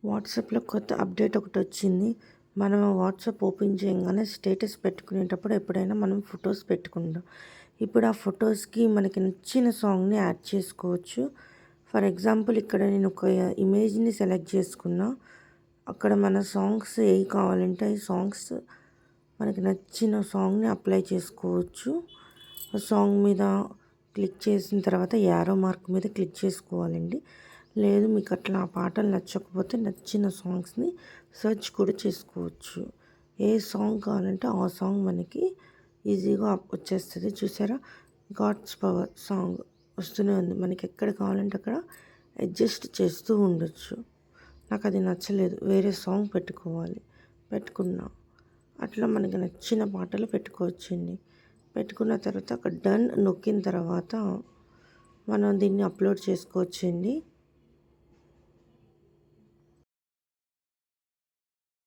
వాట్సాప్‌లో కొత్త అప్డేట్ ఒకటొచ్చింది. మనం వాట్సాప్ ఓపెన్ చేయంగానే స్టేటస్ పెట్టుకునేటప్పుడు ఎప్పుడైనా మనం ఫోటోస్ పెట్టుకుంటాం. ఇప్పుడు ఆ ఫోటోస్‌కి మనకి నచ్చిన సాంగ్‌ని యాడ్ చేసుకోవచ్చు. ఫర్ ఎగ్జాంపుల్ ఇక్కడ నేను ఒక ఇమేజ్‌ని సెలెక్ట్ చేసుకున్నా. అక్కడ మన సాంగ్స్ ఏవి కావాలంటే ఈ సాంగ్స్ మనకి నచ్చిన సాంగ్‌ని అప్లై చేసుకోవచ్చు. ఆ సాంగ్ మీద క్లిక్ చేసిన తర్వాత యారో మార్క్ మీద క్లిక్ చేసుకోవాలండి. లేదు మీకు అట్లా ఆ పాటలు నచ్చకపోతే నచ్చిన సాంగ్స్‌ని సెర్చ్ కూడా చేసుకోవచ్చు. ఏ సాంగ్ కావాలంటే ఆ సాంగ్ మనకి ఈజీగా వచ్చేస్తది. చూసారా? 'గాడ్స్ పవర్' సాంగ్ వస్తూనే ఉంది. మనకి ఎక్కడ కావాలంటే అక్కడ అడ్జస్ట్ చేస్తూ ఉండొచ్చు. నాకది నచ్చలేదు. వేరే సాంగ్ పెట్టుకోవాలి. పెట్టుకున్నా. అట్లా మనకి నచ్చిన పాటలు పెట్టుకోవచ్చండి. పెట్టుకున్న తర్వాత అక్కడ డన్ నొక్కిన తర్వాత మనం దీన్ని అప్లోడ్ చేసుకోవచ్చండి.